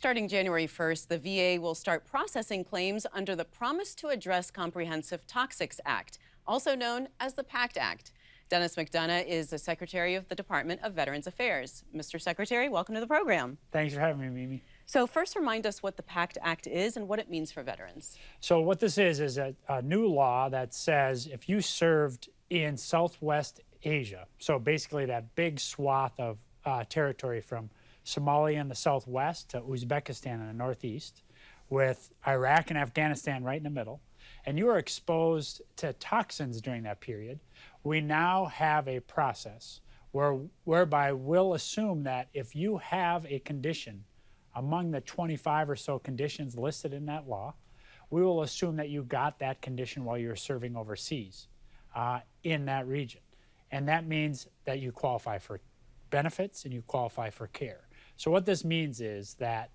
Starting January 1st, the VA will start processing claims under the Promise to Address Comprehensive Toxics Act, also known as the PACT Act. Dennis McDonough is the Secretary of the Department of Veterans Affairs. Mr. Secretary, welcome to the program. Thanks for having me, Mimi. So first, remind us what the PACT Act is and what it means for veterans. So what this is a new law that says if you served in Southwest Asia, so basically that big swath of territory from Somalia in the southwest to Uzbekistan in the northeast, with Iraq and Afghanistan right in the middle, and you were exposed to toxins during that period, we now have a process whereby we'll assume that if you have a condition among the 25 or so conditions listed in that law, we will assume that you got that condition while you were serving overseas in that region. And that means that you qualify for benefits and you qualify for care. So what this means is that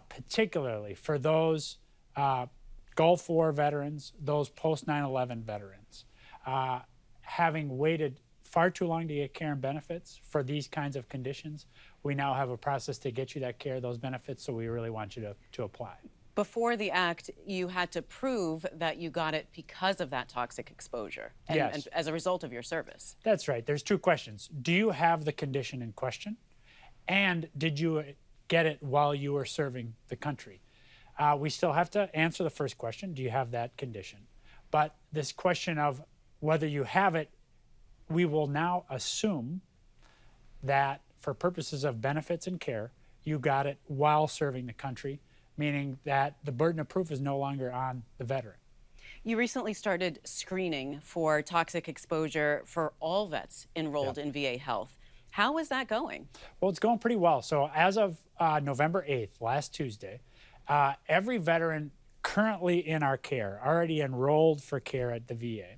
particularly for those Gulf War veterans, those post 9/11 veterans, having waited far too long to get care and benefits for these kinds of conditions, we now have a process to get you that care, those benefits, so we really want you to apply. Before the act, you had to prove that you got it because of that toxic exposure and as a result of your service. That's right. There's two questions. Do you have the condition in question? And did you get it while you were serving the country? We still have to answer the first question, do you have that condition? But this question of whether you have it, we will now assume that for purposes of benefits and care, you got it while serving the country, meaning that the burden of proof is no longer on the veteran. You recently started screening for toxic exposure for all vets enrolled in VA Health. How is that going? Well, it's going pretty well. So as of November 8th, last Tuesday, every veteran currently in our care, already enrolled for care at the VA,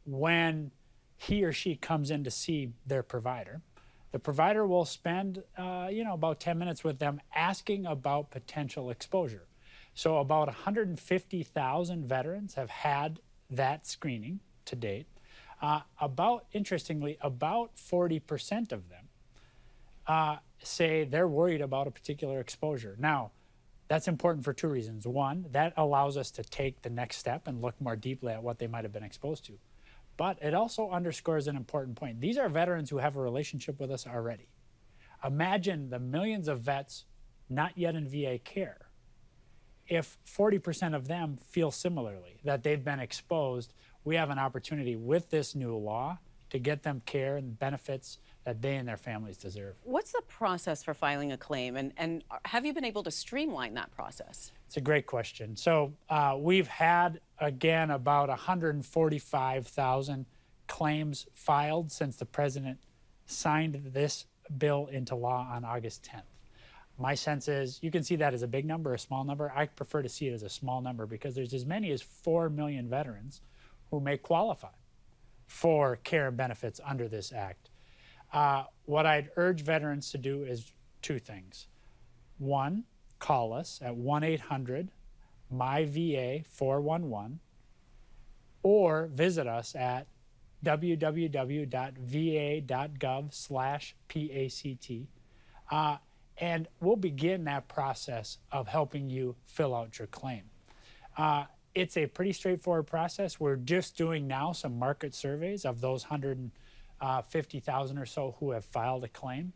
when he or she comes in to see their provider, the provider will spend, about 10 minutes with them asking about potential exposure. So about 150,000 veterans have had that screening to date. Interestingly, about 40% of them say they're worried about a particular exposure. Now, that's important for two reasons. One, that allows us to take the next step and look more deeply at what they might have been exposed to. But it also underscores an important point. These are veterans who have a relationship with us already. Imagine the millions of vets not yet in VA care. If 40% of them feel similarly, that they've been exposed, we have an opportunity with this new law to get them care and benefits that they and their families deserve. What's the process for filing a claim, and have you been able to streamline that process? It's a great question. So we've had, again, about 145,000 claims filed since the president signed this bill into law on August 10th. My sense is, you can see that as a big number, a small number. I prefer to see it as a small number because there's as many as 4 million veterans who may qualify for care and benefits under this act. What I'd urge veterans to do is two things. One, call us at 1-800-MY-VA-411 or visit us at www.va.gov/PACT. And we'll begin that process of helping you fill out your claim. It's a pretty straightforward process. We're just doing now some market surveys of those 150,000 or so who have filed a claim.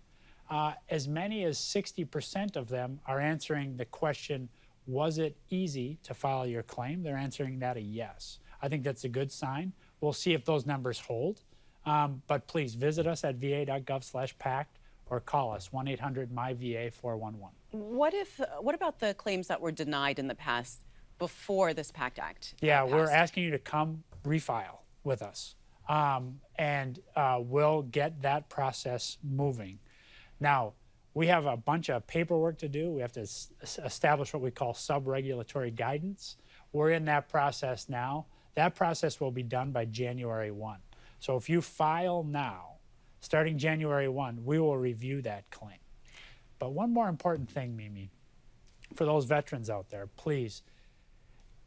As many as 60% of them are answering the question, was it easy to file your claim? They're answering that a yes. I think that's a good sign. We'll see if those numbers hold. But please visit us at va.gov/PACT or call us 1-800-MY-VA-411. What about the claims that were denied in the past before this PACT Act? Yeah, we're asking you to come refile with us, and we'll get that process moving. Now, we have a bunch of paperwork to do. We have to establish what we call sub-regulatory guidance. We're in that process now. That process will be done by January 1. So if you file now, starting January 1, we will review that claim. But one more important thing, Mimi, for those veterans out there, please,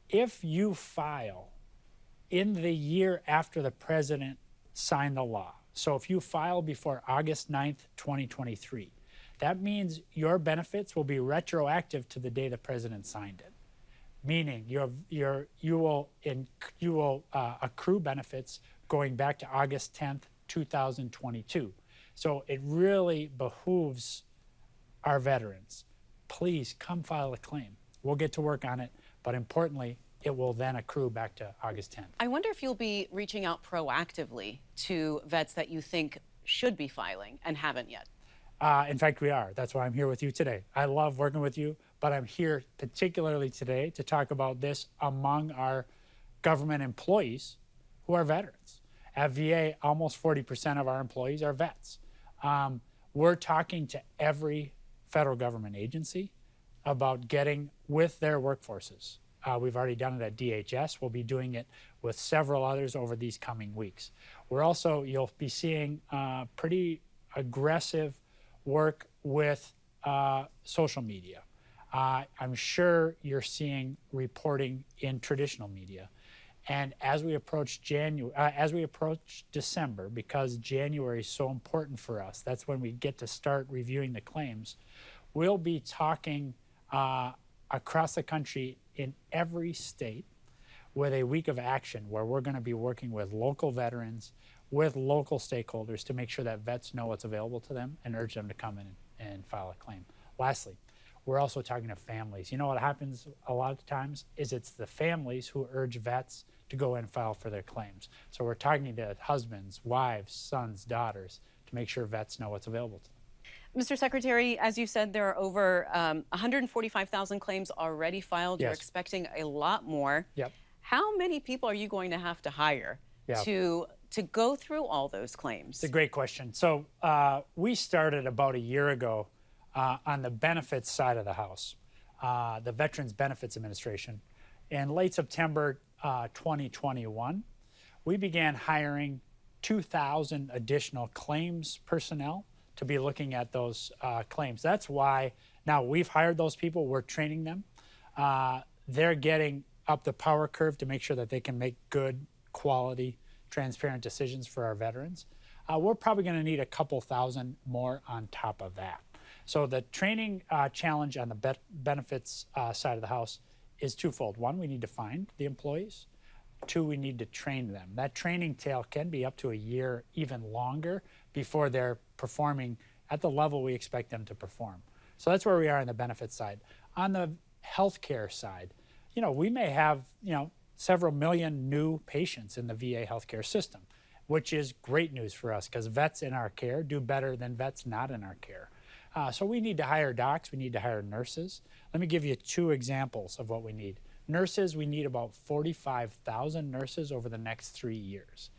if you file in the year after the president signed the law, so if you file before August 9th, 2023, That means your benefits will be retroactive to the day the president signed it, meaning you will accrue benefits going back to August 10th, 2022. So it really behooves our veterans. Please come file a claim. We'll get to work on it, but importantly, it will then accrue back to August 10th. I wonder if you'll be reaching out proactively to vets that you think should be filing and haven't yet. In fact, we are. That's why I'm here with you today. I love working with you, but I'm here particularly today to talk about this among our government employees who are veterans. At VA, almost 40% of our employees are vets. We're talking to every federal government agency about getting with their workforces. We've already done it at DHS. We'll be doing it with several others over these coming weeks. We're also, you'll be seeing pretty aggressive work with social media. I'm sure you're seeing reporting in traditional media. And as we approach December, because January is so important for us, that's when we get to start reviewing the claims. We'll be talking across the country in every state with a week of action where we're going to be working with local veterans, with local stakeholders to make sure that vets know what's available to them and urge them to come in and file a claim. Lastly, we're also talking to families. You know what happens a lot of times is it's the families who urge vets to go in and file for their claims. So we're talking to husbands, wives, sons, daughters to make sure vets know what's available to them. Mr. Secretary, as you said, there are over 145,000 claims already filed. Yes. You're expecting a lot more. Yep. How many people are you going to have to hire to go through all those claims? It's a great question. So we started about a year ago on the benefits side of the house, the Veterans Benefits Administration. In late September 2021, we began hiring 2,000 additional claims personnel to be looking at those claims. That's why now we've hired those people, we're training them. They're getting up the power curve to make sure that they can make good, quality, transparent decisions for our veterans. We're probably going to need a couple thousand more on top of that. So the training challenge on the benefits side of the house is twofold. One, we need to find the employees. Two, we need to train them. That training tail can be up to a year, even longer, before they're performing at the level we expect them to perform. So that's where we are on the benefits side. On the healthcare side, you know, we may have, you know, several million new patients in the VA healthcare system, which is great news for us because vets in our care do better than vets not in our care. So we need to hire docs, we need to hire nurses. Let me give you two examples of what we need. Nurses, we need about 45,000 nurses over the next 3 years.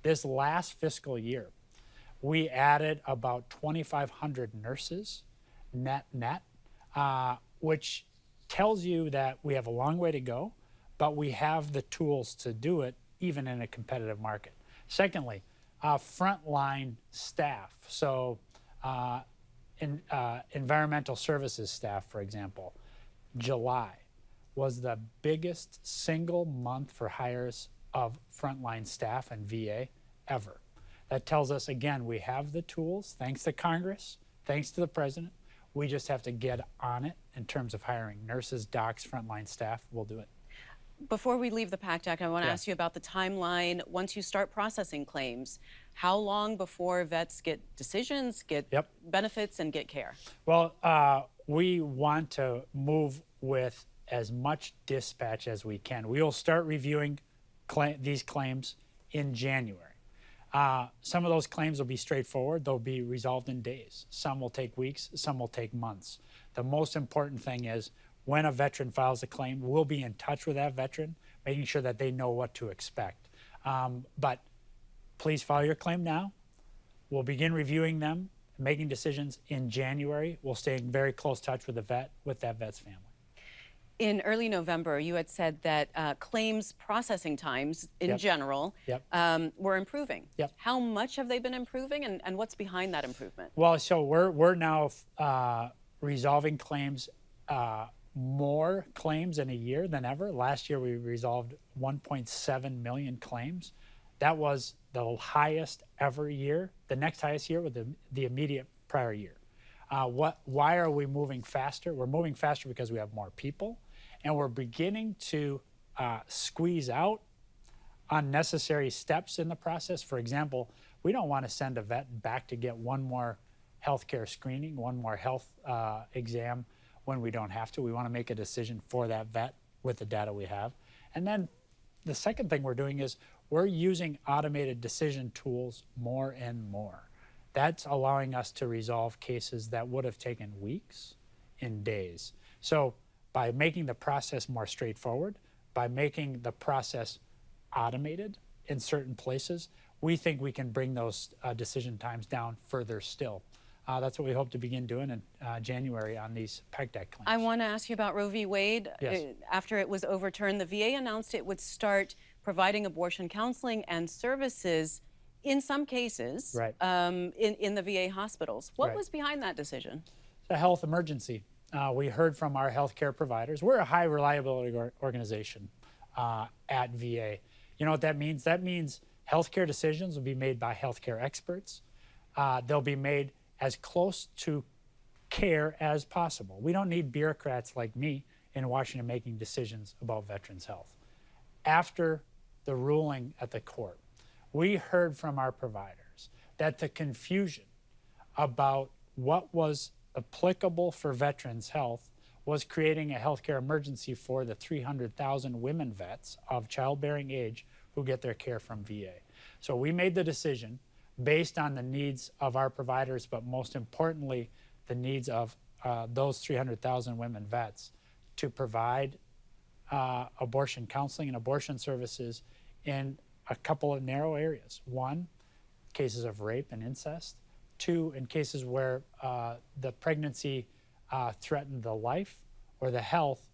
This last fiscal year, we added about 2,500 nurses net, which tells you that we have a long way to go, but we have the tools to do it even in a competitive market. Secondly, frontline staff. So environmental services staff, for example, July was the biggest single month for hires of frontline staff and VA ever. That tells us, again, we have the tools, thanks to Congress, thanks to the president. We just have to get on it in terms of hiring nurses, docs, frontline staff. We'll do it. Before we leave the PACT Act, I want to ask you about the timeline. Once you start processing claims, how long before vets get decisions, get benefits, and get care? Well, we want to move with as much dispatch as we can. We will start reviewing these claims in January. Some of those claims will be straightforward. They'll be resolved in days. Some will take weeks. Some will take months. The most important thing is when a veteran files a claim, we'll be in touch with that veteran, making sure that they know what to expect. But please file your claim now. We'll begin reviewing them, making decisions in January. We'll stay in very close touch with that vet's family. In early November, you had said that claims processing times in general were improving. How much have they been improving, and what's behind that improvement? Well, so we're now resolving claims, more claims in a year than ever. Last year, we resolved 1.7 million claims. That was the highest ever year. The next highest year was the immediate prior year. Why are we moving faster? We're moving faster because we have more people, and we're beginning to squeeze out unnecessary steps in the process. For example, we don't want to send a vet back to get one more healthcare screening, one more health exam when we don't have to. We want to make a decision for that vet with the data we have. And then the second thing we're doing is we're using automated decision tools more and more. That's allowing us to resolve cases that would have taken weeks in days. So by making the process more straightforward, by making the process automated in certain places, we think we can bring those decision times down further still. That's what we hope to begin doing in January on these PACT Act claims. I want to ask you about Roe v. Wade. Yes. After it was overturned, the VA announced it would start providing abortion counseling and services in some cases Right. in the VA hospitals. What Right. was behind that decision? It's a health emergency. We heard from our healthcare providers. We're a high reliability organization at VA. You know what that means? That means healthcare decisions will be made by healthcare experts. They'll be made as close to care as possible. We don't need bureaucrats like me in Washington making decisions about veterans' health. After the ruling at the court, we heard from our providers that the confusion about what was applicable for veterans' health was creating a healthcare emergency for the 300,000 women vets of childbearing age who get their care from VA. So we made the decision based on the needs of our providers, but most importantly, the needs of those 300,000 women vets to provide abortion counseling and abortion services in a couple of narrow areas. One, cases of rape and incest. Two, in cases where the pregnancy threatened the life or the health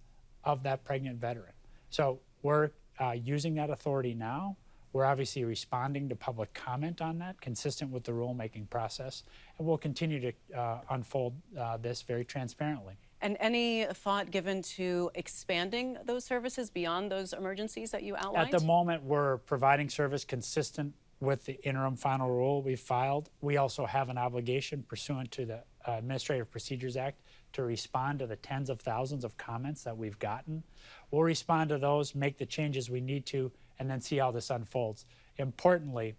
of that pregnant veteran. So we're using that authority now. We're obviously responding to public comment on that, consistent with the rulemaking process, and we'll continue to unfold this very transparently. And any thought given to expanding those services beyond those emergencies that you outlined? At the moment, we're providing service consistent with the interim final rule we filed. We also have an obligation pursuant to the Administrative Procedures Act to respond to the tens of thousands of comments that we've gotten. We'll respond to those, make the changes we need to, and then see how this unfolds. Importantly,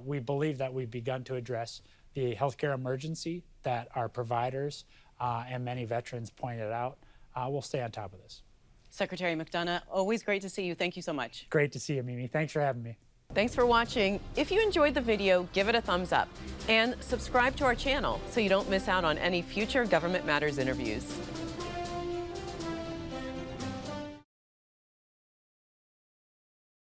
we believe that we've begun to address the healthcare emergency that our providers and many veterans pointed out. We'll stay on top of this. Secretary McDonough, always great to see you. Thank you so much. Great to see you, Mimi. Thanks for having me. Thanks for watching. If you enjoyed the video, give it a thumbs up and subscribe to our channel so you don't miss out on any future Government Matters interviews.